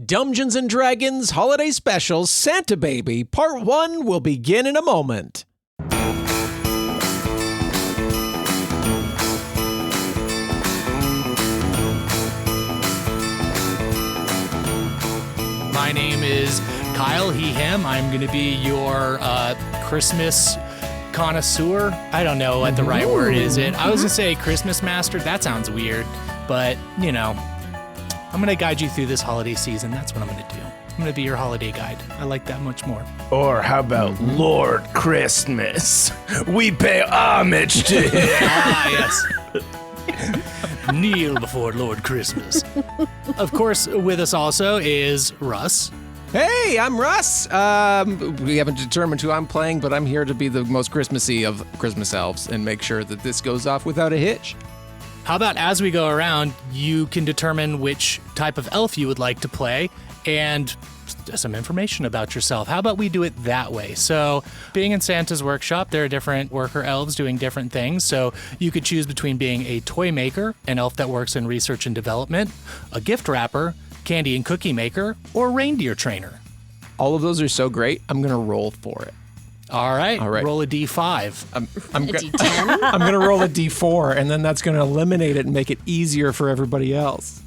Dumbgeons and Dragons Holiday Special Santa Baby Part 1 will begin in a moment. My name is Kyle, he, him. I'm going to be your Christmas connoisseur. I don't know what the right word is. I was going to say Christmas master. That sounds weird. But, you know, I'm going to guide you through this holiday season. That's what I'm going to do. I'm going to be your holiday guide. I like that much more. Or how about Lord Christmas? We pay homage to him. Yes. Kneel before Lord Christmas. Of course, with us also is Russ. Hey, I'm Russ. We haven't determined who I'm playing, but I'm here to be the most Christmassy of Christmas elves and make sure that this goes off without a hitch. How about as we go around, you can determine which type of elf you would like to play and some information about yourself. How about we do it that way? So being in Santa's workshop, there are different worker elves doing different things. So you could choose between being a toy maker, an elf that works in research and development, a gift wrapper, candy and cookie maker, or reindeer trainer. All of those are so great, I'm going to roll for it. All right. Roll a D5. I'm A D10? I'm going to roll a D4, and then that's going to eliminate it and make it easier for everybody else.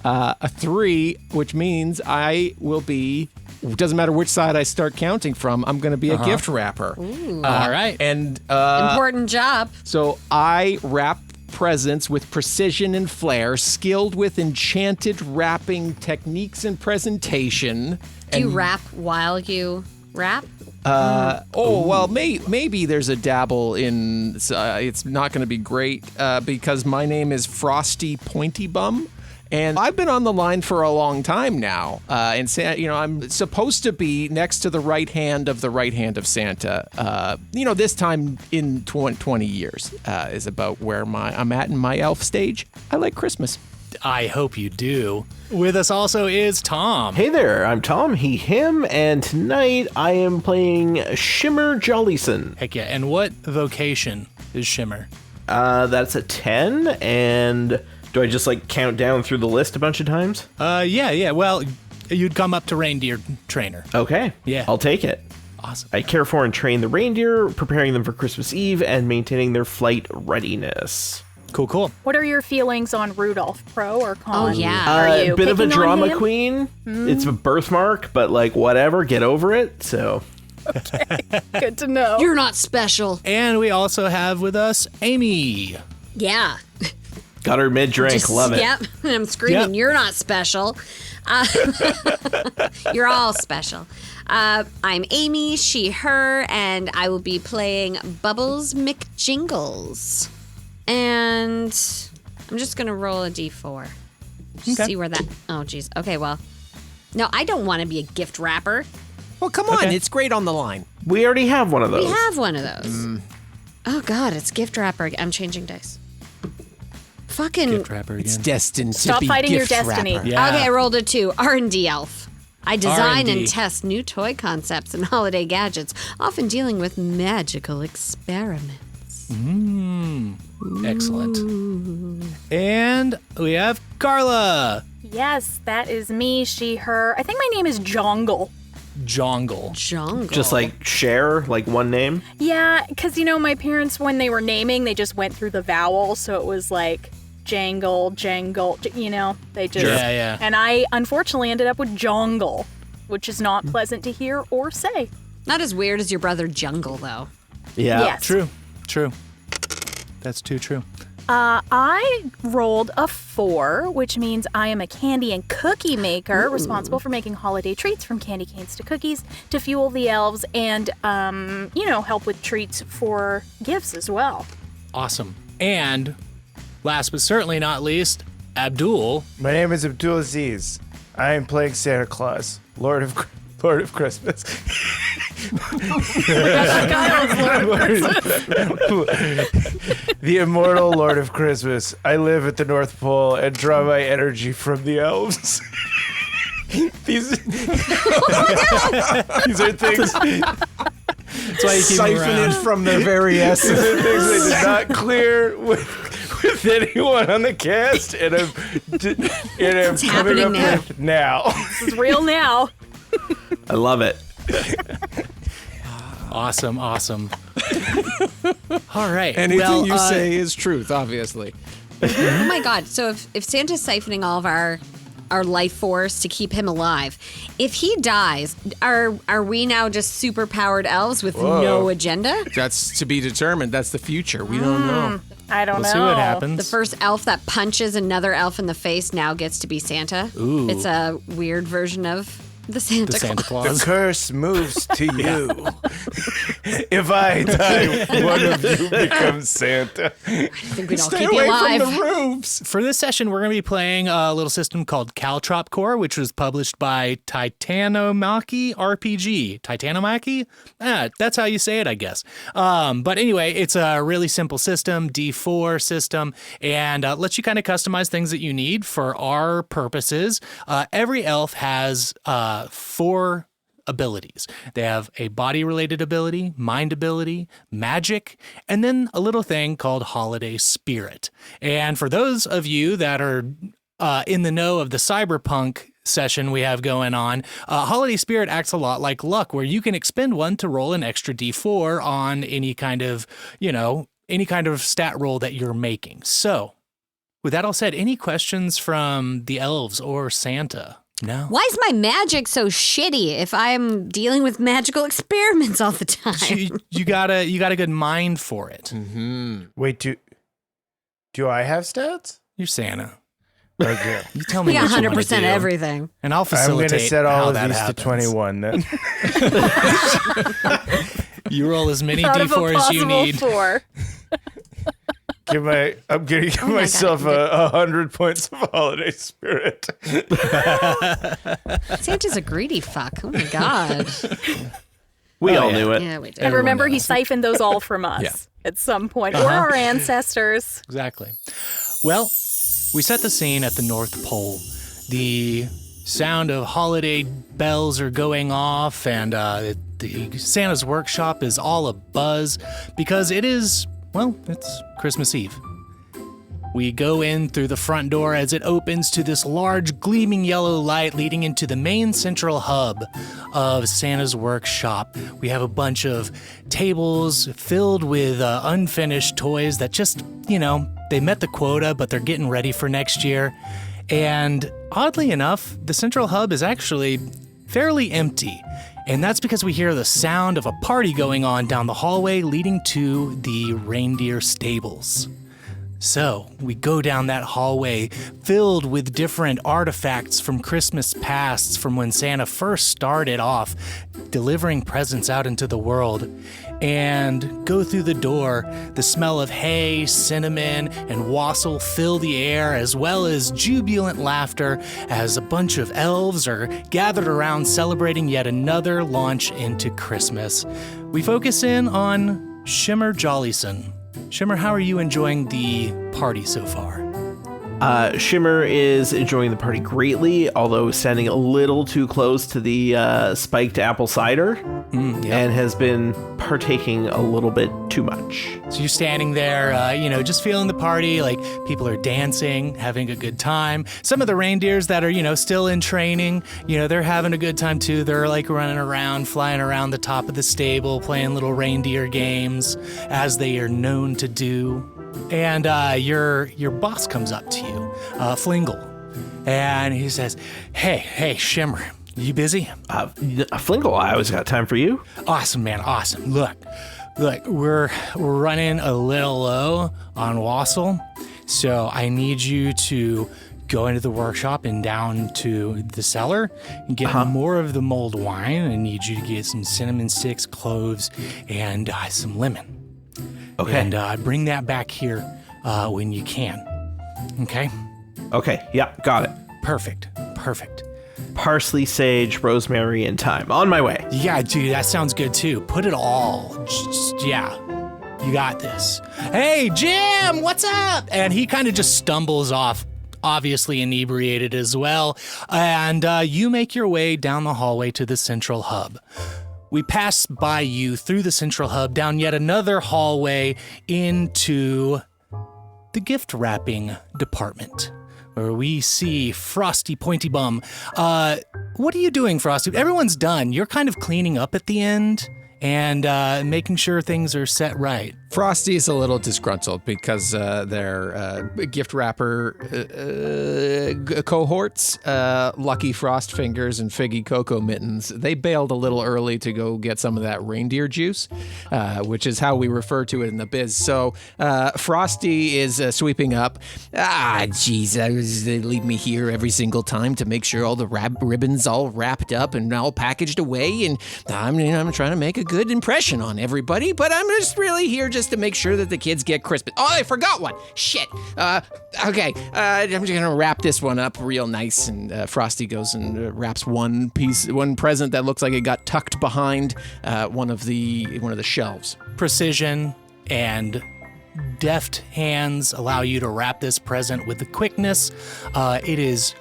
A 3, which means I will be, doesn't matter which side I start counting from, I'm going to be a gift wrapper. All right. And Important job. so I wrap presents with precision and flair, skilled with enchanted wrapping techniques and presentation. Do you rap while you rap? Maybe there's a dabble in, it's not going to be great because my name is Frosty Pointy Bum. And I've been on the line for a long time now. And I'm supposed to be next to the right hand of Santa. This time in 20 years is about where I'm at in my elf stage. I like Christmas. I hope you do. With us also is Tom. Hey there, I'm Tom, he, him, and tonight I am playing Shimmer Jollyson. Heck yeah. And what vocation is Shimmer? That's a 10, and do I just count down through the list a bunch of times? Yeah. Well, you'd come up to reindeer trainer. Okay. Yeah. I'll take it. Awesome. I care for and train the reindeer, preparing them for Christmas Eve and maintaining their flight readiness. Cool. What are your feelings on Rudolph, pro or con? Oh, yeah. Are you bit of a picking on drama him? queen. It's a birthmark, but whatever, get over it. So Good to know. You're not special. And we also have with us Amy. Yeah. got her mid-drink, love it. Yep. And I'm screaming, Yep. You're not special. You're all special. I'm Amy, she, her, and I will be playing Bubbles McJingles. And I'm just going to roll a D4. See where that... Oh, geez. Okay, well. No, I don't want to be a gift wrapper. Well, come on. It's great on the line. We already have one of those. We have one of those. Oh, God, it's gift wrapper. I'm changing dice. Fucking... Gift wrapper again. It's destined to Stop be fighting your gift destiny. wrapper. Yeah. Okay, I rolled a 2. R&D elf. I design R&D. and test new toy concepts and holiday gadgets, often dealing with magical experiments. Excellent. And we have Carla. Yes, that is me, she, her. I think my name is Jongle. Jongle. Jungle. Just share, one name. Yeah, because, my parents, when they were naming, they just went through the vowels. So it was jangle, they just... Yeah. And I, unfortunately, ended up with Jongle, which is not pleasant to hear or say. Not as weird as your brother Jungle, though. Yeah. Yes. True. That's too true. I rolled a 4, which means I am a candy and cookie maker responsible for making holiday treats from candy canes to cookies to fuel the elves and, help with treats for gifts as well. Awesome. And last but certainly not least, Abdul. My name is Abdul Aziz. I am playing Santa Claus, Lord of Christmas. The immortal Lord of Christmas. I live at the North Pole and draw my energy from the elves. These are things. That's why you keep him Siphon it around. from their very essence. These are things I did not clear with with anyone on the cast, and I'm It's coming happening up now. with now. This is real now. I love it. Awesome. All right. Anything you say is truth, obviously. Oh my God! So if Santa's siphoning all of our life force to keep him alive, if he dies, are we now just super powered elves with no agenda? That's to be determined. That's the future. We don't know. I don't We'll know. see what happens. The first elf that punches another elf in the face now gets to be Santa. Ooh. It's a weird version of the Santa The Santa Claus. The Claus. curse moves to you. If I die, one of you becomes Santa. I think we'd all Stay keep you away alive. from the roofs. For this session, we're going to be playing a little system called Caltrop Core, which was published by Titanomachy RPG. Titanomachy? That's how you say it, I guess. But anyway, it's a really simple system, D4 system, and lets you kind of customize things that you need for our purposes. Every elf has 4 abilities. They have a body-related ability, mind ability, magic, and then a little thing called Holiday Spirit. And for those of you that are in the know of the cyberpunk session we have going on, Holiday Spirit acts a lot like luck, where you can expend one to roll an extra D4 on any kind of stat roll that you're making. So, with that all said, any questions from the elves or Santa? No. Why is my magic so shitty if I'm dealing with magical experiments all the time? You got a good mind for it. Wait, do I have stats? You're Santa. Okay. You tell me We got what you 100% want to do, everything. and I'll I'm facilitate going to set how all of that these happens. to 21 then. You roll as many Out of a D4 as you possible need. 4. I'm going to give my myself God. 100 points of holiday spirit. Santa's a greedy fuck. Oh my God. We all yeah. knew it. Yeah, we did. And remember, he knows. siphoned those all from us Yeah. at some point, or our ancestors. Exactly. Well, we set the scene at the North Pole. The sound of holiday bells are going off, and the Santa's workshop is all abuzz because it's Christmas Eve. We go in through the front door as it opens to this large gleaming yellow light leading into the main central hub of Santa's workshop. We have a bunch of tables filled with unfinished toys that just, they met the quota, but they're getting ready for next year. And oddly enough, the central hub is actually fairly empty. And that's because we hear the sound of a party going on down the hallway leading to the reindeer stables. So we go down that hallway filled with different artifacts from Christmas pasts from when Santa first started off delivering presents out into the world, and go through the door. The smell of hay, cinnamon, and wassail fill the air, as well as jubilant laughter as a bunch of elves are gathered around celebrating yet another launch into Christmas. We focus in on Shimmer Jollyson. Shimmer, how are you enjoying the party so far? Shimmer is enjoying the party greatly, although standing a little too close to the spiked apple cider, and has been partaking a little bit too much. So you're standing there, just feeling the party, like people are dancing, having a good time. Some of the reindeers that are, still in training, they're having a good time too. They're like running around, flying around the top of the stable, playing little reindeer games, as they are known to do. And your boss comes up to you, Flingle, and he says, Hey, Shimmer, you busy? Flingle, I always got time for you. Awesome, man, awesome. Look, we're running a little low on wassail, so I need you to go into the workshop and down to the cellar and get more of the mulled wine. I need you to get some cinnamon sticks, cloves, and some lemon. Okay. And bring that back here when you can. Okay? Okay, yeah, got it. Perfect. Parsley, sage, rosemary, and thyme. On my way. Yeah, dude, that sounds good too. Put it all. Yeah. You got this. Hey, Jim, what's up? And he kind of just stumbles off, obviously inebriated as well. And you make your way down the hallway to the central hub. We pass by you through the central hub, down yet another hallway into the gift wrapping department, where we see Frosty Pointy Bum. What are you doing, Frosty? Everyone's done. You're kind of cleaning up at the end and making sure things are set right. Frosty is a little disgruntled because their gift wrapper cohorts, Lucky Frost Fingers and Figgy Cocoa Mittens, they bailed a little early to go get some of that reindeer juice, which is how we refer to it in the biz. So Frosty is sweeping up. Geez, they leave me here every single time to make sure all the ribbons all wrapped up and all packaged away. And I'm trying to make a good impression on everybody, but I'm just really here just to make sure that the kids get Christmas. Oh, I forgot one. Shit. Okay. I'm just gonna wrap this one up real nice. And Frosty goes and wraps one present that looks like it got tucked behind one of the shelves. Precision and deft hands allow you to wrap this present with the quickness. It is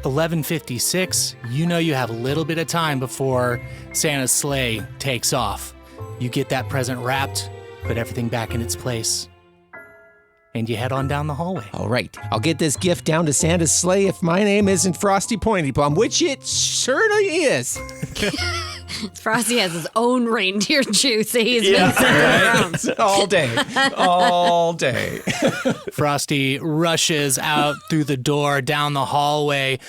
11:56. You know you have a little bit of time before Santa's sleigh takes off. You get that present wrapped, put everything back in its place, and you head on down the hallway. All right. I'll get this gift down to Santa's sleigh if my name isn't Frosty Pointy Bum, which it certainly is. Frosty has his own reindeer juice that he's been sitting around. All day. Frosty rushes out through the door down the hallway.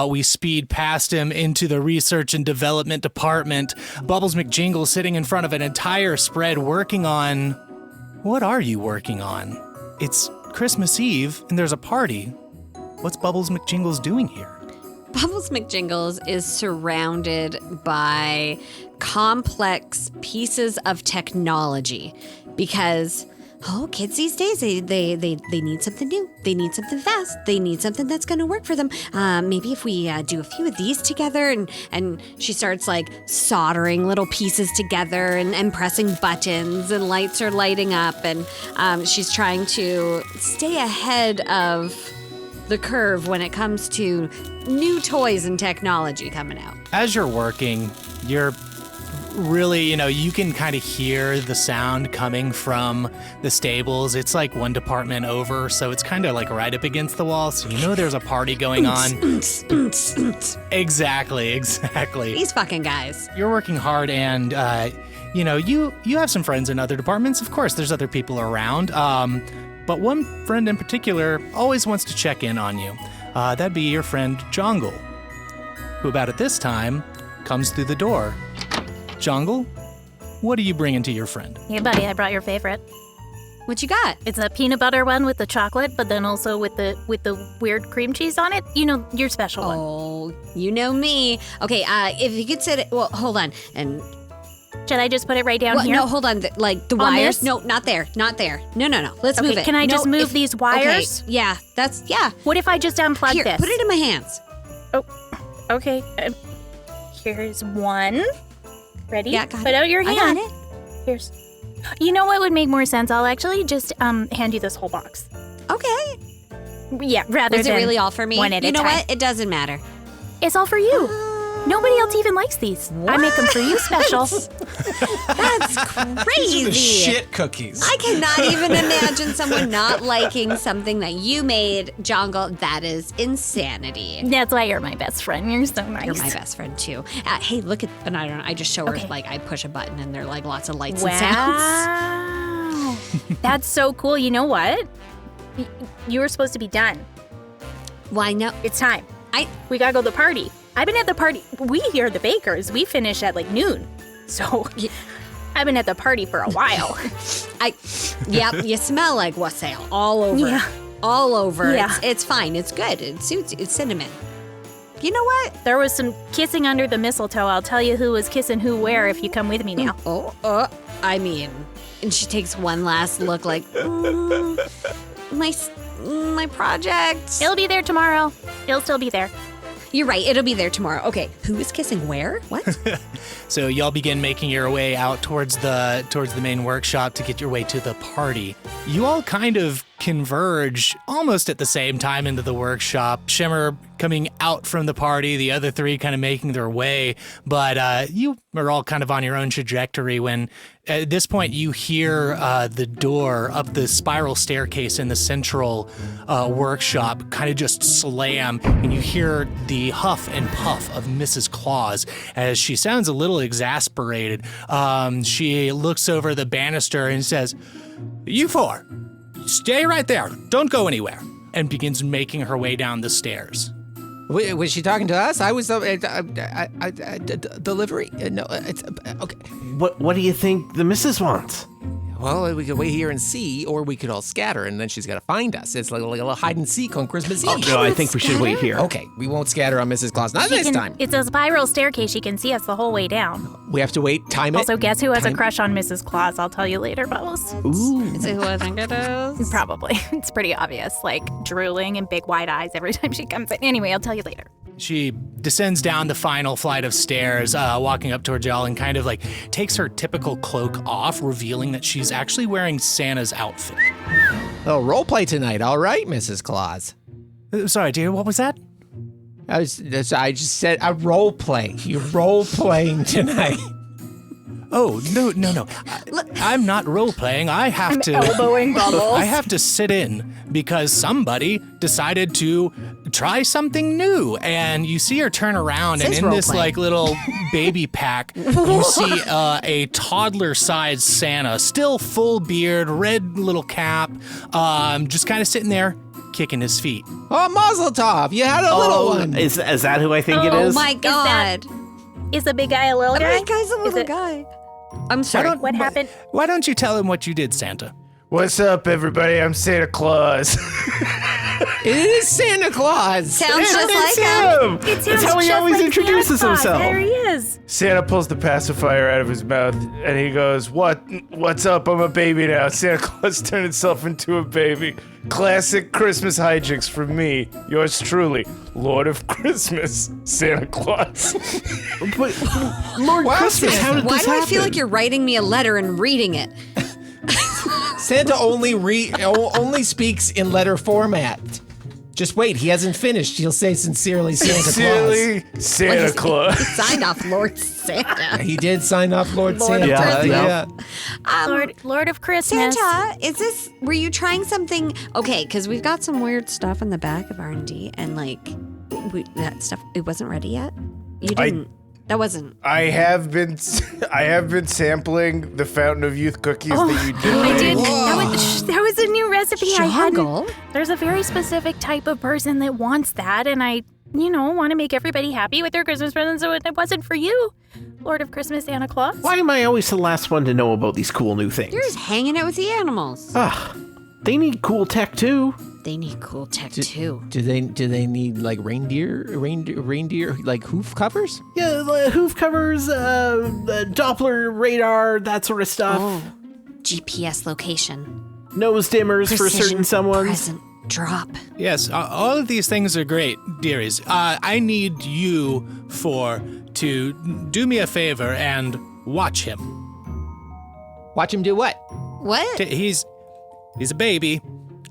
We speed past him into the research and development department. Bubbles McJingle sitting in front of an entire spread working on... What are you working on? It's Christmas Eve and there's a party. What's Bubbles McJingles doing here? Bubbles McJingles is surrounded by complex pieces of technology because, kids these days, they need something new. They need something fast. They need something that's going to work for them. Maybe if we do a few of these together, and she starts like soldering little pieces together and pressing buttons, and lights are lighting up, and she's trying to stay ahead of the curve when it comes to new toys and technology coming out. As you're working, you're really, you can kind of hear the sound coming from the stables. It's like one department over, so it's kind of like right up against the wall, so there's a party going on. Exactly. These fucking guys. You're working hard, and you have some friends in other departments. Of course, there's other people around. But one friend in particular always wants to check in on you. That'd be your friend Jongle, who about at this time comes through the door. Jongle, what are you bringing to your friend? Hey, buddy, I brought your favorite. What you got? It's a peanut butter one with the chocolate, but then also with the weird cream cheese on it. Your special one. Oh, you know me. Okay, if you could sit... Well, hold on. And... Should I just put it right down here? No, hold on. The wires? This? No, not there. Not there. No. Let's move it. Can I just move these wires? Okay, yeah. What if I just unplug Here, this? put it in my hands. Oh, okay. Here's one. Ready? Yeah, got Put out your hand. I got it. Here's... You know what would make more sense? I'll actually just hand you this whole box. Okay. Yeah, rather Was than it really all for me? one at a You know time. what? It doesn't matter. It's all for you. Nobody else even likes these. I make them for you special. That's crazy. Shit cookies. I cannot even imagine someone not liking something that you made, Jongle. That is insanity. That's why you're my best friend. You're so nice. You're my best friend too. Hey, look at, and I don't know, I just show her like I push a button and there are like lots of lights and sounds. Wow. That's so cool. You know what? You were supposed to be done. Why no? It's time. We gotta go to the party. I've been at the party. We are the bakers. We finish at like noon. So I've been at the party for a while. Yep, you smell like wassail all over. Yeah. All over. Yeah. It's fine. It's good. It suits you. It's cinnamon. You know what? There was some kissing under the mistletoe. I'll tell you who was kissing who where if you come with me now. I mean, and she takes one last look like, my project. It'll be there tomorrow. It'll still be there. You're right. It'll be there tomorrow. Okay. Who is kissing where? What? So y'all begin making your way out towards the main workshop to get your way to the party. You all kind of converge almost at the same time into the workshop. Shimmer coming out from the party, the other three kind of making their way, but you are all kind of on your own trajectory when at this point you hear the door up the spiral staircase in the central workshop kind of just slam, and you hear the huff and puff of Mrs. Claus as she sounds a little exasperated. She looks over the banister and says, "You four, stay right there. Don't go anywhere," and begins making her way down the stairs. Was she talking to us? I was delivery. No, it's okay. What do you think the missus wants? Well, we could wait here and see, or we could all scatter, and then she's got to find us. It's like a little hide and seek on Christmas Eve. No, I think we should wait here. Okay, we won't scatter on Mrs. Claus. Not this time. It's a spiral staircase. She can see us the whole way down. We have to wait. Time it. Also, guess who has a crush on Mrs. Claus? I'll tell you later, Bubbles. Ooh. Is it who I think it is? Probably. It's pretty obvious. Like drooling and big wide eyes every time she comes in. Anyway, I'll tell you later. She descends down the final flight of stairs, walking up towards y'all, and kind of like takes her typical cloak off, revealing that she's actually wearing Santa's outfit. Oh, role play tonight. All right, Mrs. Claus. Sorry, dear, what was that? I just said a role play. You're role playing tonight. Oh, no. I'm not role playing. I have to Elbowing Bubbles. I have to sit in because somebody decided to try something new. And you see her turn around, and Says in this role-play. like little baby pack, you see a toddler-sized Santa, still full beard, red little cap, just kind of sitting there, kicking his feet. Oh, Mazel Tov. You had a little one. Is that who I think it Oh is? my God. Is the big guy a little guy? That guy's a Is little it- guy. I'm sorry. What happened? Why don't you tell him what you did, Santa? What's up, everybody? I'm Santa Claus. It is Santa Claus. Sounds just It's like him. him. It That's sounds how he just always like introduces Santa Claus. himself. There he is. Santa pulls the pacifier out of his mouth, and he goes, What's up? I'm a baby now. Santa Claus turned himself into a baby. Classic Christmas hijinks from me, yours truly, Lord of Christmas, Santa Claus. But, Lord Christmas, how did Why this do I happen? feel like you're writing me a letter and reading it? Santa only speaks in letter format. Just wait, he hasn't finished. He'll say sincerely Santa Claus. Sincerely, Santa Claus. Signed off Lord Santa. He did sign off Lord Lord Santa. of Christmas. Yeah. Lord of Christmas. Santa, were you trying something? Okay, because we've got some weird stuff in the back of R&D, and like, that stuff, it wasn't ready yet. You didn't. That wasn't. I have been sampling the Fountain of Youth cookies that you did. I make. did. That was a new recipe. I Jungle? hadn't. There's a very specific type of person that wants that, and I, want to make everybody happy with their Christmas presents, so it wasn't for you, Lord of Christmas, Santa Claus. Why am I always the last one to know about these cool new things? You're just hanging out with the animals. They need cool tech too. They need cool tech too. Do they need like reindeer like hoof covers? Yeah, the hoof covers, the Doppler radar, that sort of stuff. Oh, GPS location. Nose dimmers for certain Precision someones. Present drop. Yes, all of these things are great, dearies. I need you to do me a favor and watch him. Watch him do what? What? He's a baby.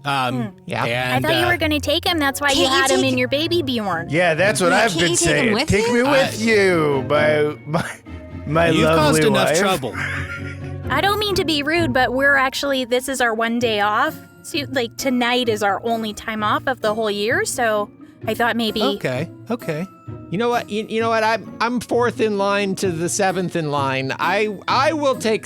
Yeah. And, I thought you were going to take him. That's why you Can't you had him take- in your baby Bjorn. Yeah, that's what Yeah, I've can't been you take him saying. with Take you? me with you, my You've lovely caused enough wife. trouble. I don't mean to be rude, but this is our one day off. So, like, tonight is our only time off of the whole year, so I thought maybe... Okay. You know what? You know what? I'm fourth in line to the seventh in line. I will take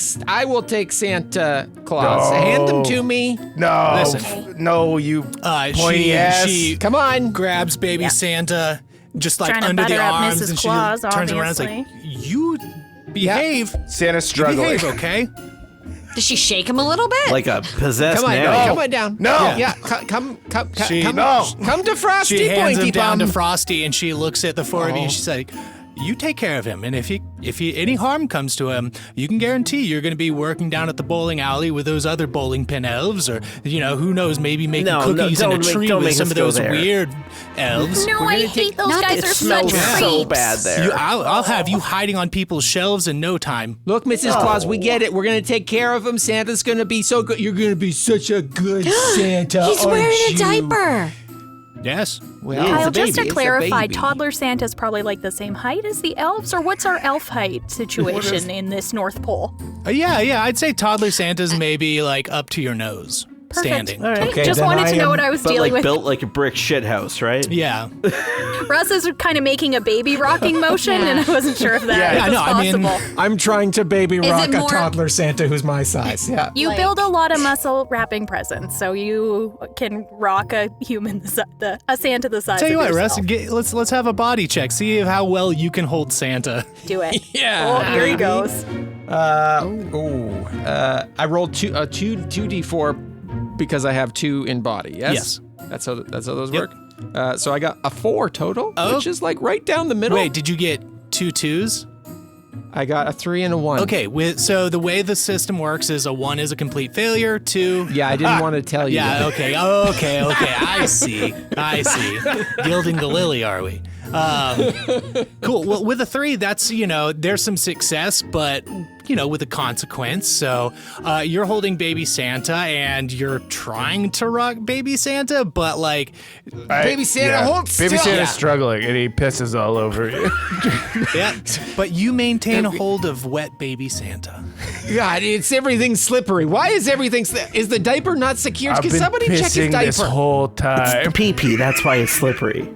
Santa Claus. No. Hand them to me. No, Listen. no, you pointy ass. She Come on. grabs baby Santa just like Trying to under the butter up arms, Mrs. and she Claus, turns around and is like, obviously. "You behave, Santa's you struggling. behave, okay?" Does she shake him a little bit? Like a possessed Come on. nanny. Come on down. No. Yeah. Come She- come No. come to Frosty She hands Pointy him down Bum. to Frosty, and she looks at the four of you, and she's like, you take care of him. And if any harm comes to him, you can guarantee you're going to be working down at the bowling alley with those other bowling pin elves, or who knows, maybe making cookies in a tree with some of those weird elves. No, I hate those guys. They're such creeps. So bad there. I'll have you hiding on people's shelves in no time. Look, Mrs. Claus, we get it. We're going to take care of him. Santa's going to be so good. You're going to be such a good Santa, He's aren't wearing you? a diaper. Yes. Well, Kyle, it's a just to baby. It's a clarify, baby. toddler Santa's probably like the same height as the elves, or what's our elf height situation in this North Pole? Yeah, I'd say toddler Santa's maybe like up to your nose. Standing. Okay, just wanted to know what I was dealing with. Built like a brick shit house, right? Yeah. Russ is kind of making a baby rocking motion, and I wasn't sure if that was possible. I'm trying to baby rock it a more- toddler Santa who's my size. Yeah. You build a lot of muscle wrapping presents, so you can rock a human, a Santa the size Tell you of what, Russ, yourself. let's have a body check. See how well you can hold Santa. Do it. Yeah. Oh, here he goes. I rolled two 2d4 because I have 2 in body. Yes. That's how those work. So I got a 4 total, which is like right down the middle. Wait, did you get 2 2s? I got a 3 and a 1. Okay, so the way the system works is a 1 is a complete failure, 2... Yeah, I didn't want to tell you. Yeah, okay, I see. Gilding the lily, are we? Cool, well, with a 3, that's, there's some success, but, with a consequence. So you're holding baby Santa, and you're trying to rock baby Santa, but, Baby Santa, hold still. Baby Santa's struggling, and he pisses all over you. yeah, but you maintain a hold of wet baby Santa. God, everything's slippery. Why is everything... Is the diaper not secure? I've Can been somebody check his pissing diaper? this whole time. Pee-pee, that's why it's slippery.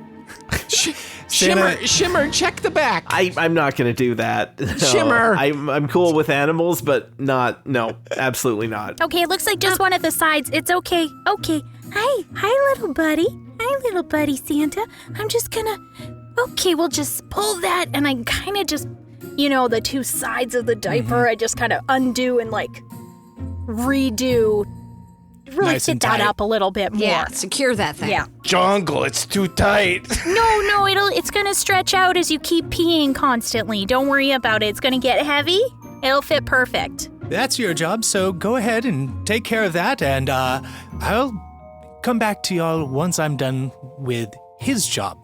Shimmer, check the back. I'm not going to do that. No, Shimmer. I'm cool with animals, but absolutely not. Okay, it looks like just one of the sides. It's okay. Okay. Hi, little buddy. Hi, little buddy Santa. I'm just gonna... Okay, we'll just pull that, and I kind of just... the 2 sides of the diaper, I just kind of undo and, redo. Really Nice fit and that tight. up a little bit more. Yeah, secure that thing. Yeah. Jungle, it's too tight. No, it's gonna stretch out as you keep peeing constantly. Don't worry about it. It's gonna get heavy. It'll fit perfect. That's your job, so go ahead and take care of that, and I'll come back to y'all once I'm done with his job.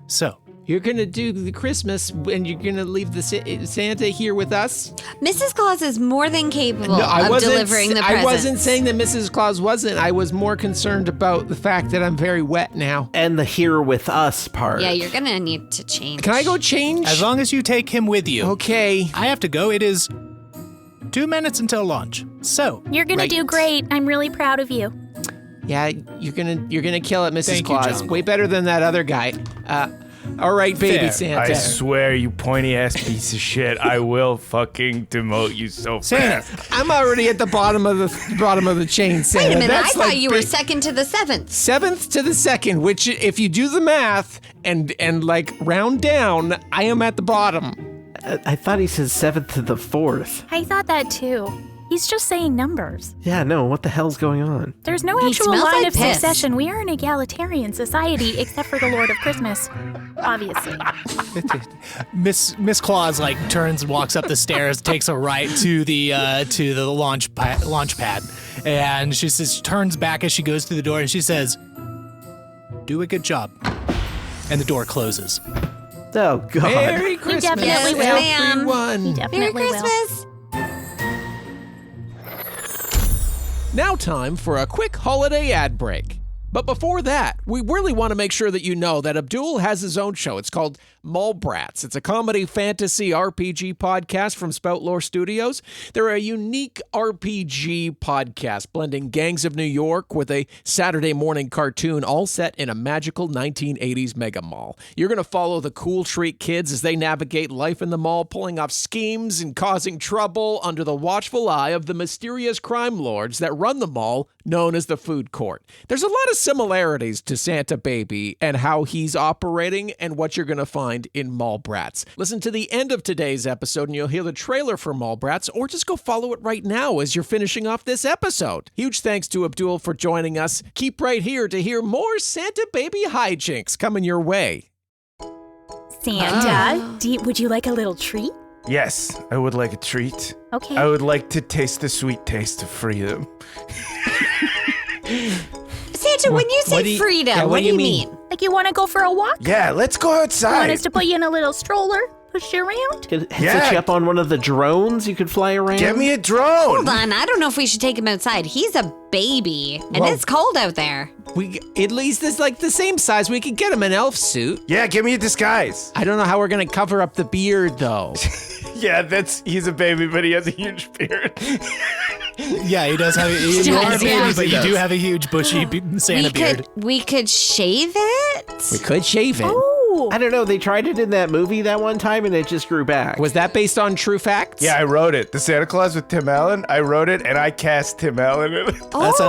So... You're going to do the Christmas, and you're going to leave the Santa here with us? Mrs. Claus is more than capable of delivering the presents. I wasn't saying that Mrs. Claus wasn't. I was more concerned about the fact that I'm very wet now. And the here with us part. Yeah, you're gonna need to change. Can I go change? As long as you take him with you. Okay. I have to go. It is 2 minutes until launch. So, You're gonna do great. I'm really proud of you. Yeah, you're gonna kill it, Mrs. Thank you, Claus. Jungle. Way better than that other guy. All right, baby Fair. Santa. I swear, you pointy ass piece of shit, I will fucking demote you so Santa, fast. I'm already at the bottom of the chain, Santa. Wait a minute, That's I thought like you were big- second to the 7th. 7th to the 2nd, which if you do the math and round down, I am at the bottom. I thought he said 7th to the 4th. I thought that too. He's just saying numbers. Yeah, no, what the hell's going on? There's no He actual smells line like of piss. succession. We are an egalitarian society, except for the Lord of Christmas, obviously. Miss Claus turns and walks up the stairs, takes a right to the launch pad, and she turns back as she goes through the door, and she says, "Do a good job," and the door closes. Oh, God. Merry Christmas, definitely will. everyone. He definitely Merry will. Christmas. Now time for a quick holiday ad break. But before that, we really want to make sure that you know that Abdul has his own show. It's called BRATS. It's a comedy fantasy RPG podcast from Spout Lore Studios. They're a unique RPG podcast blending gangs of New York with a Saturday morning cartoon all set in a magical 1980s mega mall. You're going to follow the cool street kids as they navigate life in the mall, pulling off schemes and causing trouble under the watchful eye of the mysterious crime lords that run the mall, known as the Food Court. There's a lot of similarities to Santa Baby and how he's operating and what you're going to find in BRATS. Listen to the end of today's episode and you'll hear the trailer for BRATS, or just go follow it right now as you're finishing off this episode. Huge thanks to Abdul for joining us. Keep right here to hear more Santa Baby hijinks coming your way. Santa, would you like a little treat? Yes, I would like a treat. Okay. I would like to taste the sweet taste of freedom. Santa, when you say freedom, what do you mean? Like you want to go for a walk? Yeah, let's go You want outside. us to put you in a little stroller? Push you around? Could set you up on one of the drones you could fly around. Get me a drone. Hold on, I don't know if we should take him outside. He's a baby, and it's cold out there. We at least it's like the same size. We could get him an elf suit. Yeah, get me a disguise. I don't know how we're gonna cover up the beard though. Yeah, he's a baby, but he has a huge beard. Yeah, he does have. You are a baby, Yeah. but you do have a huge bushy Santa beard. We could shave it. We could shave it. Ooh. I don't know. They tried it in that movie that one time, and it just grew back. Was that based on true facts? Yeah, I wrote it. The Santa Claus with Tim Allen. I wrote it, and I cast Tim Allen in it. That's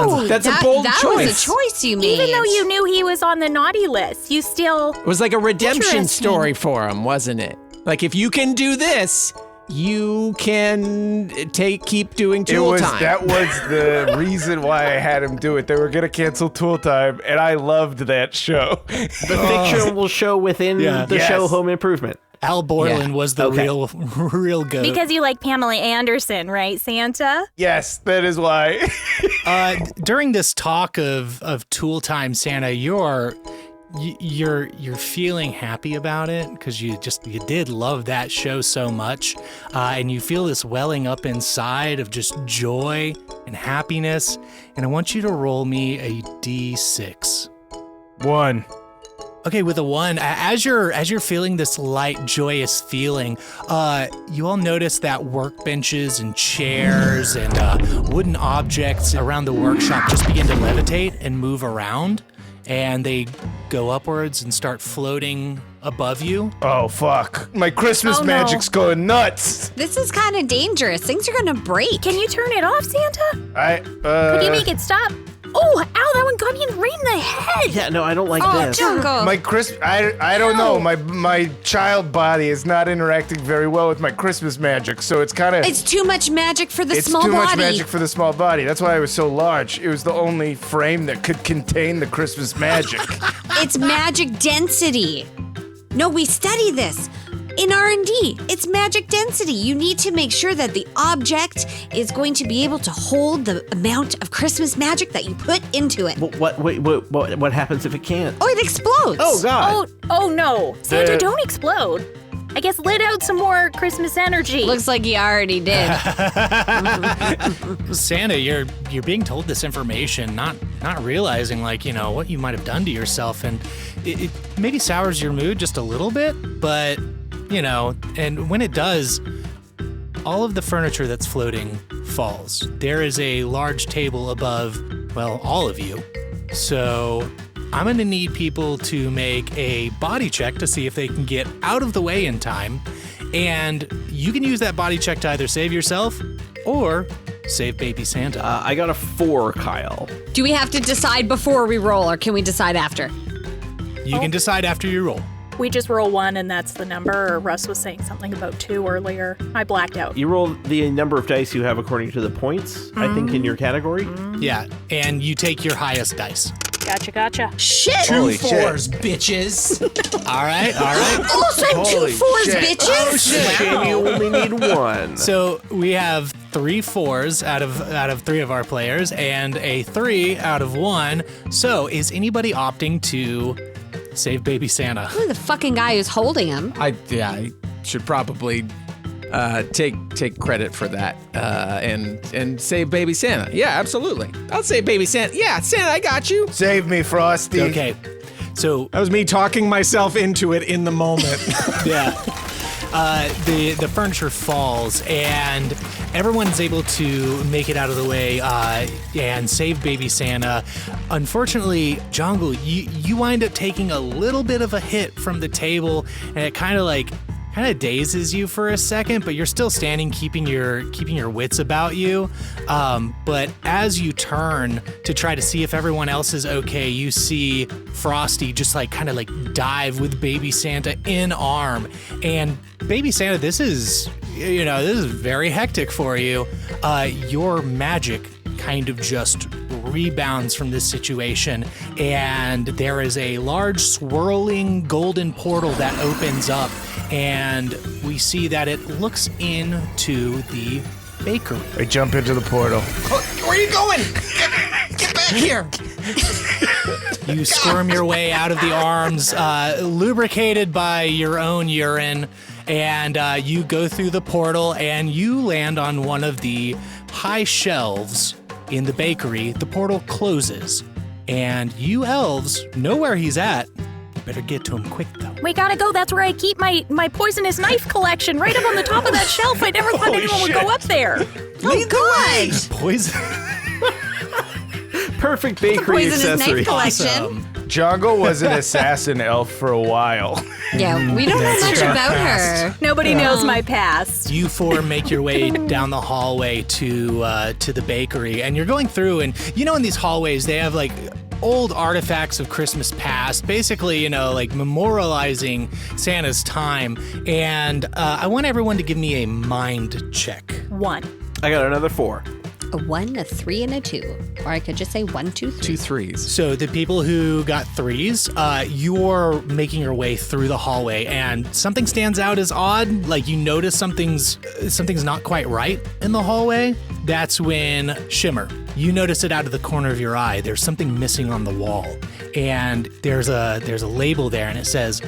a bold that choice. was a choice you made. Even though you knew he was on the naughty list, you still... It was like a redemption Interesting. story for him, wasn't it? Like if you can do this, you can keep doing Tool Time. That was the reason why I had him do it. They were gonna cancel Tool Time, and I loved that show. The fictional show within the Yes. show Home Improvement. Al Borland was the real goat. Because you like Pamela Anderson, right, Santa? Yes, that is why. During this talk of Tool Time, Santa, you're feeling happy about it because you did love that show so much, and you feel this welling up inside of just joy and happiness. And I want you to roll me a D6. 1. Okay, with a 1, as you're feeling this light, joyous feeling, you all notice that workbenches and chairs and wooden objects around the workshop just begin to levitate and move around. And they go upwards and start floating above you. Oh, fuck. My Christmas Oh, no. magic's going nuts. This is kind of dangerous. Things are gonna break. Can you turn it off, Santa? Could you make it stop? Oh, ow, that one got me right in the head. Yeah, no, I don't like this. Jungle. My I don't know. My child body is not interacting very well with my Christmas magic, so it's kind of It's too much magic for the it's small too body. much magic for the small body. That's why I was so large. It was the only frame that could contain the Christmas magic. It's magic density. No, we study this. In R&D, it's magic density. You need to make sure that the object is going to be able to hold the amount of Christmas magic that you put into it. What happens if it can't? Oh, it explodes. Oh, God. Oh no. Santa, The- don't explode. I guess let out some more Christmas energy. Looks like you already did. Santa, you're being told this information, not realizing what you might have done to yourself, and it maybe sours your mood just a little bit, but and when it does, all of the furniture that's floating falls. There is a large table above, all of you. So I'm going to need people to make a body check to see if they can get out of the way in time. And you can use that body check to either save yourself or save baby Santa. I got a 4, Kyle. Do we have to decide before we roll, or can we decide after? You can decide after you roll. We just roll 1 and that's the number, or Russ was saying something about 2 earlier. I blacked out. You roll the number of dice you have according to the points, I think, in your category. Yeah, and you take your highest dice. Gotcha. Shit. Holy shit. bitches. All right. Also Holy 2 4s, shit. bitches. Shame you only need 1. So we have 3 4s out of 3 of our players and a 3 out of 1. So is anybody opting to save baby Santa? Who's the fucking guy who's holding him? I should probably take credit for that and save baby Santa. Yeah, absolutely. I'll save baby Santa. Yeah, Santa, I got you. Save me, Frosty. Okay. So That was me talking myself into it in the moment. yeah. The furniture falls and everyone's able to make it out of the way and save baby Santa. Unfortunately, Jungle, you wind up taking a little bit of a hit from the table, and it kind of dazes you for a second, but you're still standing, keeping your wits about you. But as you turn to try to see if everyone else is okay, you see Frosty just dive with baby Santa in arm. And baby Santa, this is very hectic for you. Your magic kind of just rebounds from this situation, and there is a large swirling golden portal that opens up, and we see that it looks into the bakery. I jump into the portal. Where are you going? Get back here. You squirm your way out of the arms, lubricated by your own urine, and you go through the portal, and you land on one of the high shelves in the bakery. The portal closes, and you elves know where he's at. You better get to him quick, though. We gotta go. That's where I keep my poisonous knife collection, right up on the top of that shelf. I never thought anyone would go up there. Oh, God. Poison. Perfect bakery Poisonous accessory. knife collection. Awesome. Jungle was an assassin elf for a while. Yeah, we don't know much true. about her. Nobody knows my past. You four make your way down the hallway to the bakery, and you're going through, and in these hallways they have like old artifacts of Christmas past, basically, like memorializing Santa's time. And I want everyone to give me a mind check. 1. I got another 4. A 1, a 3, and a 2. Or I could just say 1, 2, 3. 2 threes. So the people who got 3s, you're making your way through the hallway, and something stands out as odd. Like you notice something's not quite right in the hallway. That's when Shimmer, you notice it out of the corner of your eye. There's something missing on the wall, and there's a label there, and it says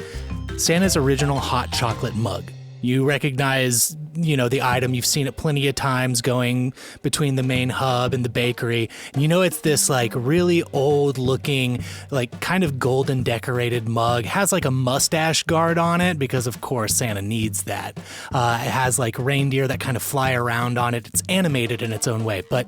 Santa's original hot chocolate mug. You recognize, the item. You've seen it plenty of times going between the main hub and the bakery. And it's this like really old looking, like kind of golden decorated mug. It has like a mustache guard on it because of course Santa needs that. It has like reindeer that kind of fly around on it. It's animated in its own way, but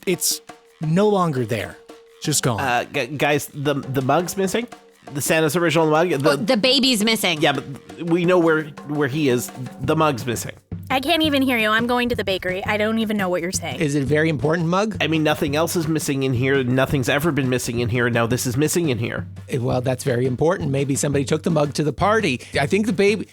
it's no longer there. It's just gone. Guys, the mug's missing. The Santa's original mug. The baby's missing. Yeah, but we know where he is. The mug's missing. I can't even hear you. I'm going to the bakery. I don't even know what you're saying. Is it a very important mug? I mean, nothing else is missing in here. Nothing's ever been missing in here. Now this is missing in here. Well, that's very important. Maybe somebody took the mug to the party. I think the baby.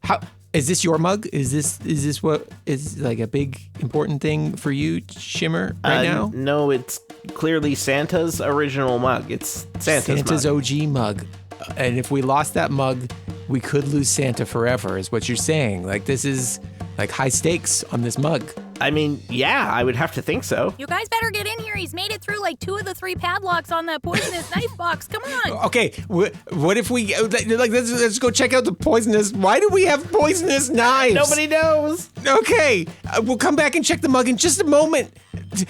How is this your mug? Is this what is like a big important thing for you, Shimmer, right now? No, it's clearly Santa's original mug. It's Santa's mug. OG mug. And if we lost that mug, we could lose Santa forever, is what you're saying. Like, this is like high stakes on this mug. I mean, yeah, I would have to think so. You guys better get in here. He's made it through like 2 of the 3 padlocks on that poisonous knife box. Come on. Okay, what if we let's go check out the poisonous? Why do we have poisonous knives? Nobody knows. Okay, we'll come back and check the mug in just a moment.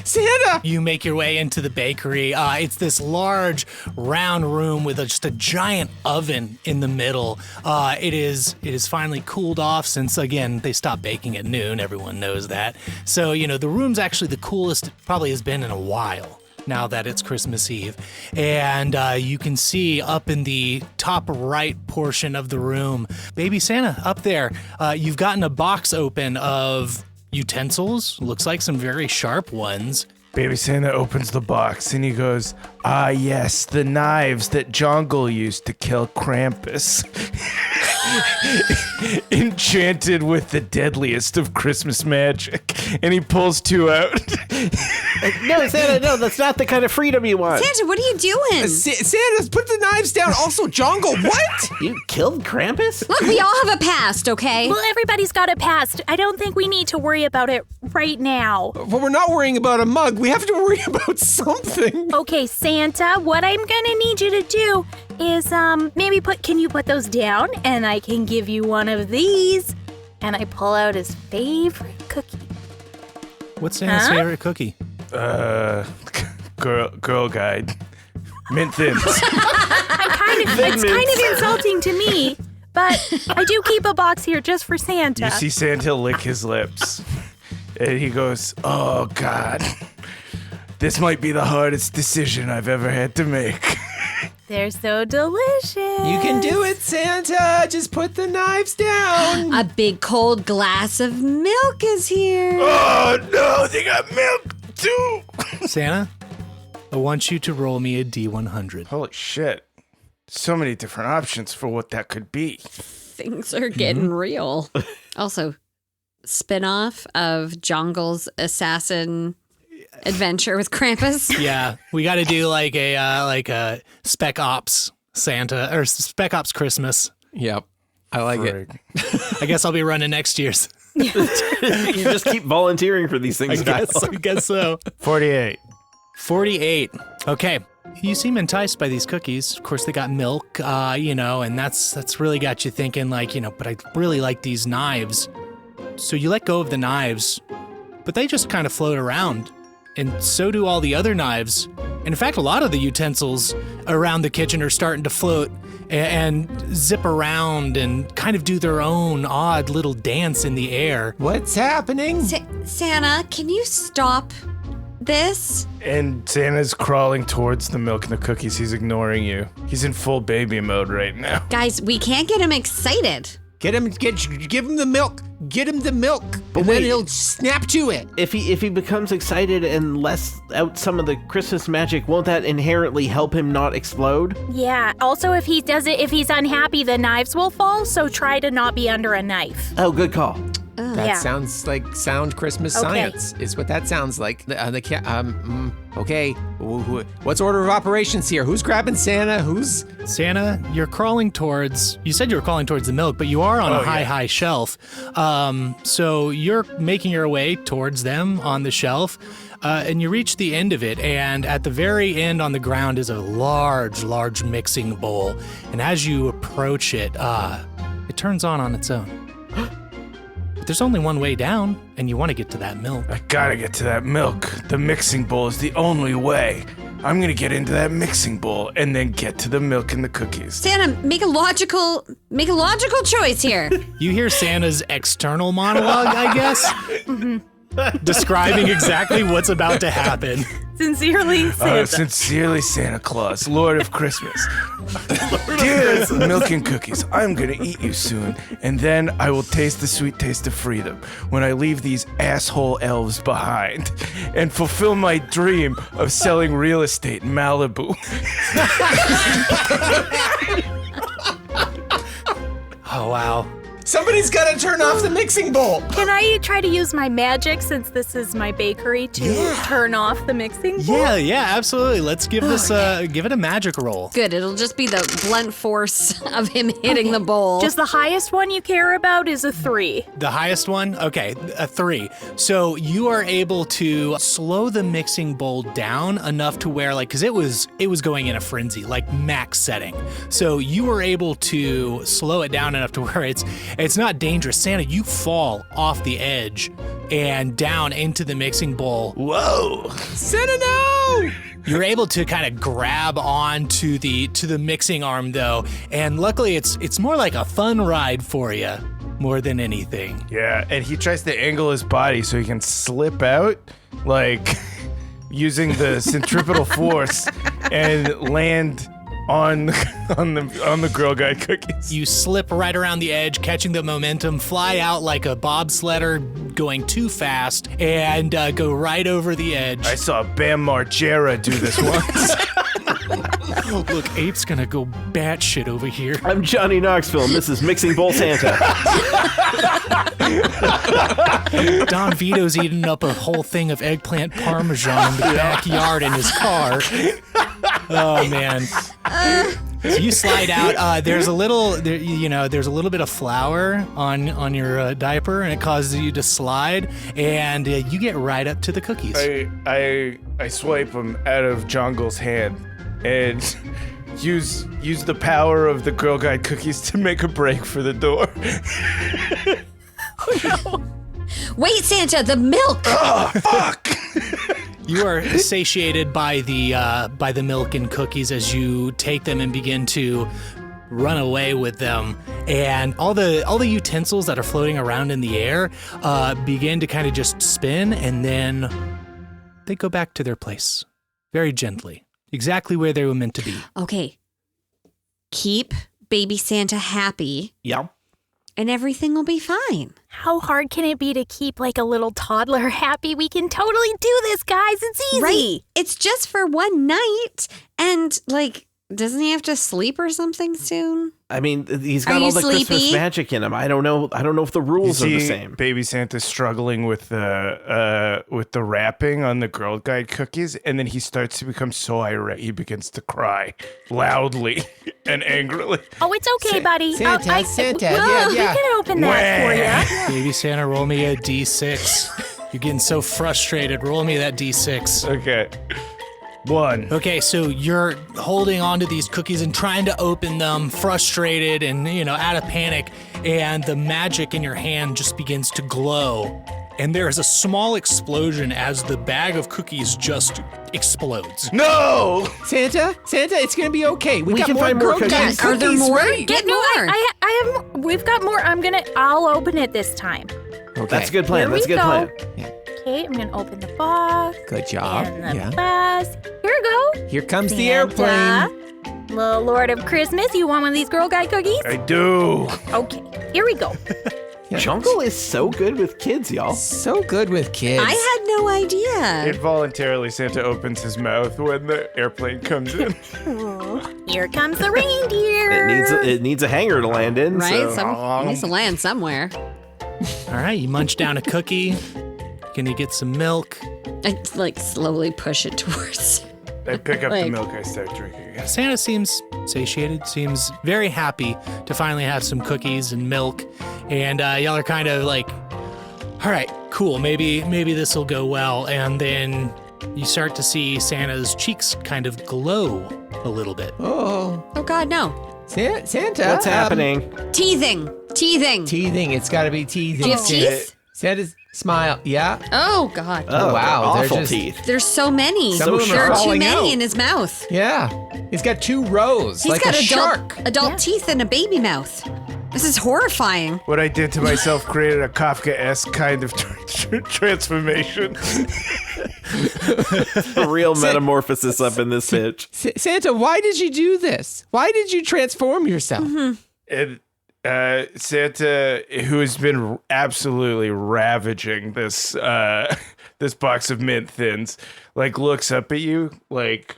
Santa! You make your way into the bakery. It's this large, round room with just a giant oven in the middle. It is finally cooled off since, again, they stopped baking at noon. Everyone knows that. So, the room's actually the coolest it probably has been in a while now that it's Christmas Eve. And you can see up in the top right portion of the room, Baby Santa up there. You've gotten a box open of utensils, looks like some very sharp ones. Baby Santa opens the box and he goes, "Ah, yes, the knives that Jungle used to kill Krampus. Enchanted with the deadliest of Christmas magic." And he pulls 2 out. No, Santa, no, that's not the kind of freedom you want. Santa, what are you doing? Santa, put the knives down. Also, Jungle, what? You killed Krampus? Look, we all have a past, okay? Well, everybody's got a past. I don't think we need to worry about it right now. Well, we're not worrying about a mug. We have to worry about something. Okay, Santa, what I'm gonna need you to do is maybe can you put those down and I can give you one of these. And I pull out his favorite cookie. What's Santa's favorite cookie? Girl Guide. Mint Thins. It's kind of insulting to me, but I do keep a box here just for Santa. You see Santa lick his lips. And he goes, "Oh, God. This might be the hardest decision I've ever had to make." They're so delicious. You can do it, Santa. Just put the knives down. A big cold glass of milk is here. Oh, no, they got milk, too. Santa, I want you to roll me a D100. Holy shit. So many different options for what that could be. Things are getting real. Also, spin-off of Jungle's assassin adventure with Krampus. Yeah, we got to do like a Spec Ops Santa or Spec Ops Christmas. Yep. I like it. I guess I'll be running next year's. You just keep volunteering for these things. I guess so. 48. 48. Okay. You seem enticed by these cookies. Of course, they got milk, and that's really got you thinking but I really like these knives. So you let go of the knives, but they just kind of float around. And so do all the other knives. And in fact, a lot of the utensils around the kitchen are starting to float and zip around and kind of do their own odd little dance in the air. What's happening? Santa, can you stop this? And Santa's crawling towards the milk and the cookies. He's ignoring you. He's in full baby mode right now. Guys, we can't get him excited. Give him the milk. Get him the milk. And then he'll snap to it. If he becomes excited and lets out some of the Christmas magic, won't that inherently help him not explode? Yeah. Also, if he's unhappy, the knives will fall. So try to not be under a knife. Oh, good call. That sounds like sound Christmas science. Is what that sounds like. Okay. What's order of operations here? Who's grabbing Santa? Santa, you're crawling towards. You said you were crawling towards the milk, but you are on a high shelf. So you're making your way towards them on the shelf, and you reach the end of it. And at the very end, on the ground, is a large mixing bowl. And as you approach it, it turns on its own. There's only one way down, and you want to get to that milk. I gotta get to that milk. The mixing bowl is the only way. I'm gonna get into that mixing bowl and then get to the milk and the cookies. Santa, make a logical choice here. You hear Santa's external monologue, I guess, describing exactly what's about to happen. Sincerely, Santa. Sincerely, Santa Claus, Lord of Christmas. Dear milk and cookies, I'm gonna eat you soon, and then I will taste the sweet taste of freedom when I leave these asshole elves behind and fulfill my dream of selling real estate in Malibu. Oh, wow. Somebody's got to turn off the mixing bowl. Can I try to use my magic, since this is my bakery, to turn off the mixing bowl? Yeah, absolutely. Let's give this give it a magic roll. Good, it'll just be the blunt force of him hitting the bowl. Just the highest one you care about is a 3. The highest one? Okay, a 3. So you are able to slow the mixing bowl down enough to where, because it was going in a frenzy, like max setting. So you were able to slow it down enough to where it's not dangerous. Santa, you fall off the edge and down into the mixing bowl. Whoa! Santa, no! You're able to kind of grab on to the mixing arm though, and luckily it's more like a fun ride for you more than anything. Yeah, and he tries to angle his body so he can slip out, using the centripetal force and land on the Girl Guide cookies. You slip right around the edge, catching the momentum, fly out like a bobsledder going too fast, and go right over the edge. I saw Bam Margera do this once. Look, Ape's gonna go batshit over here. I'm Johnny Knoxville, and this is Mixing Bowl Santa. Don Vito's eating up a whole thing of eggplant parmesan in the backyard in his car. Oh man! So you slide out. There's a little bit of flour on your diaper, and it causes you to slide, and you get right up to the cookies. I swipe them out of Jongle's hand and use the power of the Girl Guide cookies to make a break for the door. Oh, no. Wait, Santa, the milk! Oh, fuck! You are satiated by the milk and cookies as you take them and begin to run away with them, and all the utensils that are floating around in the air begin to kind of just spin, and then they go back to their place very gently, exactly where they were meant to be. Okay. Keep baby Santa happy. Yeah. And everything will be fine. How hard can it be to keep a little toddler happy? We can totally do this, guys. It's easy. Right? It's just for one night. And doesn't he have to sleep or something soon? I mean, he's Are got you all the sleepy? Christmas magic in him. I don't know if the rules are the See same. Baby Santa struggling with the wrapping on the Girl Guide cookies, and then he starts to become so irate he begins to cry loudly and angrily. Oh, it's okay, buddy. Santa, Santa, Whoa, yeah. We can open that for you. Baby Santa, roll me a D6. You're getting so frustrated. Roll me that D6. Okay. 1. Okay, so you're holding on to these cookies and trying to open them, frustrated and, out of panic, and the magic in your hand just begins to glow. And there is a small explosion as the bag of cookies just explodes. No! Santa, it's gonna be okay. We got can more find more Girl Guide cookies. Are there cookies, more? right? Get No, more. I have. We've got more. I'll open it this time. Okay. That's a good plan. Here That's a we good go. plan. Okay, I'm gonna open the box. Good job. And the Yeah. glass. Here we go. Here comes the Santa, airplane. Little Lord of Christmas, you want one of these Girl Guide cookies? I do. Okay, here we go. Jungle is so good with kids, y'all. So good with kids. I had no idea. Involuntarily, Santa opens his mouth when the airplane comes in. Here comes the reindeer. It needs a hanger to land in. Right? So. It needs to land somewhere. All right, you munch down a cookie. Gonna get some milk. I slowly push it towards. I pick up the Like- milk, I start drinking it. Santa seems satiated, seems very happy to finally have some cookies and milk. And y'all are kind of like, all right, cool, maybe this will go well. And then you start to see Santa's cheeks kind of glow a little bit. Oh, Oh God, no! Santa. What's happening? Teething. Teething. It's got to be teething. Do you have teeth? Santa's smile. Yeah. Oh God. Oh, wow, they're Awful just- teeth. There's so many. Some of them there are are too falling many out. in his mouth. Yeah. He's got 2 rows, He's like got a shark. adult teeth and a baby mouth. This is horrifying. What I did to myself created a Kafka-esque kind of transformation. A real metamorphosis up in this bitch. Santa, why did you do this? Why did you transform yourself? And Santa, who has been absolutely ravaging this this box of mint thins, looks up at you like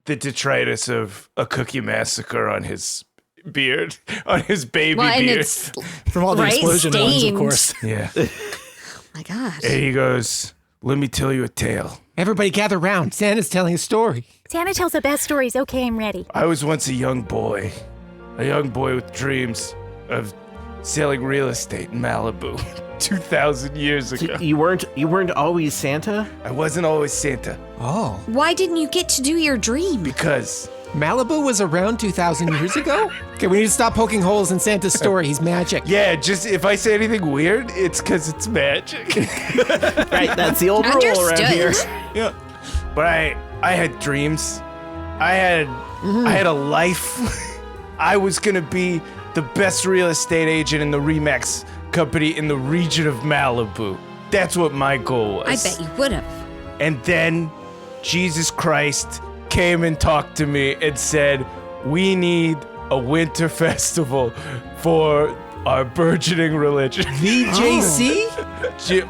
the detritus of a cookie massacre on his beard, on his baby Well, and beard. it's From all the Right, explosion ones, of stained. course. Yeah. my God. And he goes, "Let me tell you a tale. Everybody gather round. Santa's telling a story. Santa tells the best stories. Okay, I'm ready. I was once a young boy with dreams of selling real estate in Malibu 2,000 years ago. You weren't always Santa? I wasn't always Santa Oh. Why didn't you get to do your dream? because Malibu was around 2,000 years ago? Okay, we need to stop poking holes in Santa's story. He's magic. yeah, just if I say anything weird, it's because it's magic. Right, that's the old rule around here. Understood. Yeah. But I had dreams. I had a life. I was gonna be the best real estate agent in the Remax company in the region of Malibu. That's what my goal I was. bet you would have. And then Jesus Christ came and talked to me and said, "We need a winter festival for our burgeoning religion." VJC?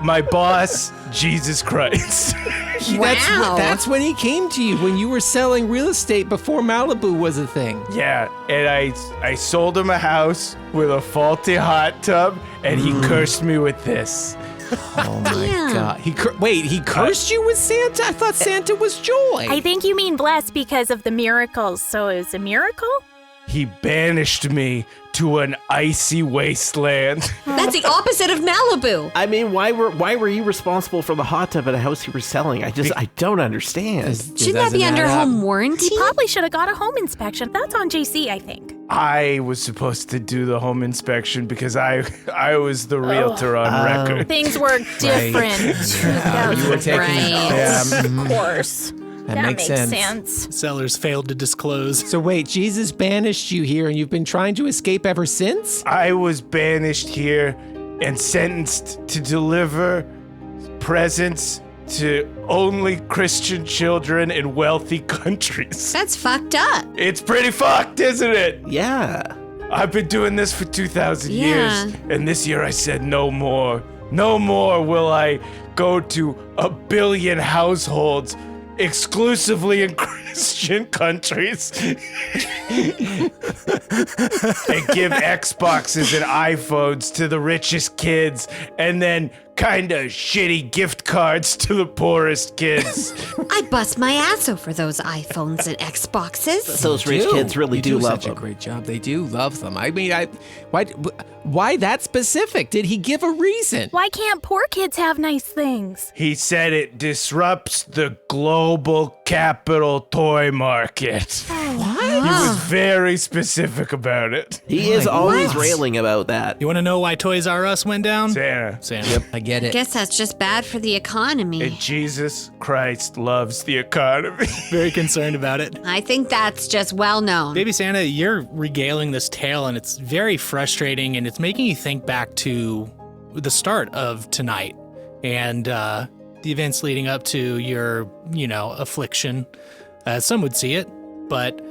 My boss, Jesus Christ. Wow. That's when he came to you, when you were selling real estate before Malibu was a thing. Yeah, and I sold him a house with a faulty hot tub, and he cursed me with this. Oh my Damn. God. He cursed you with Santa? I thought Santa was joy. I think you mean blessed because of the miracles. So it's a miracle? He banished me to an icy wasteland. That's the opposite of Malibu. I mean, why were you responsible for the hot tub at a house you were selling? I don't understand. Shouldn't that be under home warranty? He probably should have got a home inspection. That's on JC, I think. I was supposed to do the home inspection because I was the realtor on record. Things were different. You were taking Right. Of course. That makes sense. Sellers failed to disclose. So wait, Jesus banished you here and you've been trying to escape ever since? I was banished here and sentenced to deliver presents to only Christian children in wealthy countries. That's fucked up. It's pretty fucked, isn't it? Yeah. I've been doing this for 2,000 Yeah. years, and this year I said no more. No more will I go to 1 billion households exclusively in Christian countries and give Xboxes and iPhones to the richest kids and then kind of shitty gift cards to the poorest kids. I bust my ass over those iPhones and Xboxes. Those rich kids really You do love such them. a great job. They do love them. I mean, why that specific? Did he give a reason? Why can't poor kids have nice things? He said it disrupts the global capital toy market. What? He was very specific about it. He is always railing about that. You want to know why Toys R Us went down? Santa. Yep. I get it. Guess that's just bad for the economy. And Jesus Christ loves the economy. Very concerned about it. I think that's just well known. Baby Santa, you're regaling this tale, and it's very frustrating, and it's making you think back to the start of tonight and the events leading up to your, affliction, as some would see it. But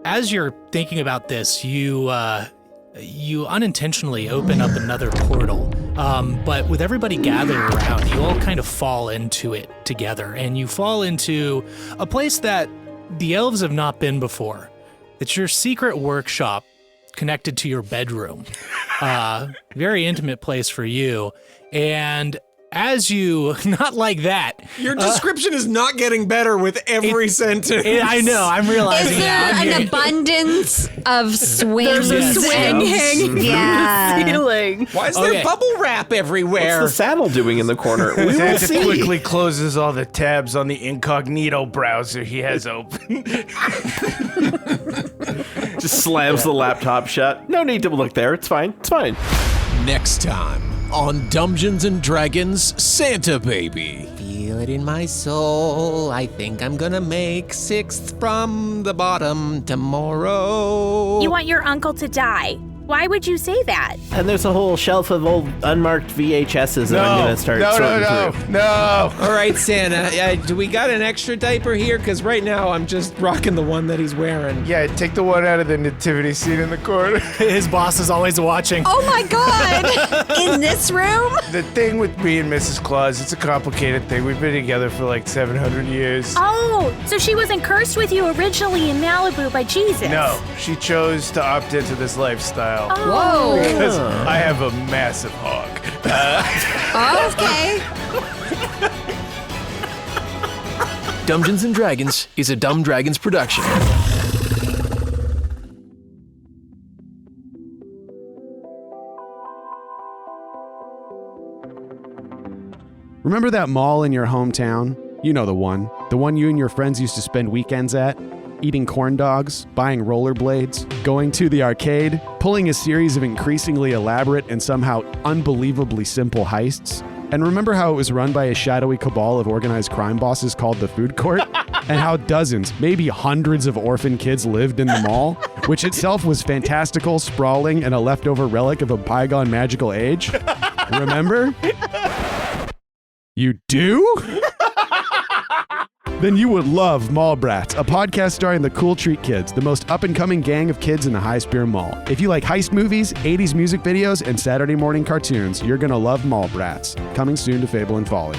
as you're thinking about this, you unintentionally open up another portal. But with everybody gathered around, you all kind of fall into it together, and you fall into a place that the elves have not been before. It's your secret workshop connected to your bedroom. Very intimate place for you. And as you, not like that. Your description is not getting better with every sentence. I know, I'm realizing Is there that. an abundance of swings? There's a swing and- hanging Yeah. from the ceiling. Why is there Okay. bubble wrap everywhere? What's the saddle doing in the corner? We will Santa see. quickly closes all the tabs on the incognito browser he has open. Just slams the laptop shut. No need to look there. It's fine. It's fine. Next time on Dumbgeons and Dragons Santa Baby. Feel it in my soul. I think I'm gonna make sixth from the bottom tomorrow. You want your uncle to die. Why would you say that? And there's a whole shelf of old unmarked VHSs that I'm going to start sorting through. No. All right, Santa. Do we got an extra diaper here? Because right now I'm just rocking the one that he's wearing. Yeah, take the one out of the nativity scene in the corner. His boss is always watching. Oh my God! In this room? The thing with me and Mrs. Claus, it's a complicated thing. We've been together for like 700 years. Oh, so she wasn't cursed with you originally in Malibu by Jesus? No, she chose to opt into this lifestyle. Whoa. Because I have a massive hog. Okay. Dumbgeons and Dragons is a Dumb Dragons production. Remember that mall in your hometown? You know the one you and your friends used to spend weekends at? Eating corn dogs, buying rollerblades, going to the arcade, pulling a series of increasingly elaborate and somehow unbelievably simple heists? And remember how it was run by a shadowy cabal of organized crime bosses called the Food Court? And how dozens, maybe hundreds of orphan kids lived in the mall? Which itself was fantastical, sprawling, and a leftover relic of a bygone magical age? Remember? You do? Then you would love Mall Brats, a podcast starring the Cool Treat Kids, the most up-and-coming gang of kids in the High Spear Mall. If you like heist movies, 80s music videos, and Saturday morning cartoons, you're gonna love Mall Brats. Coming soon to Fable and Folly.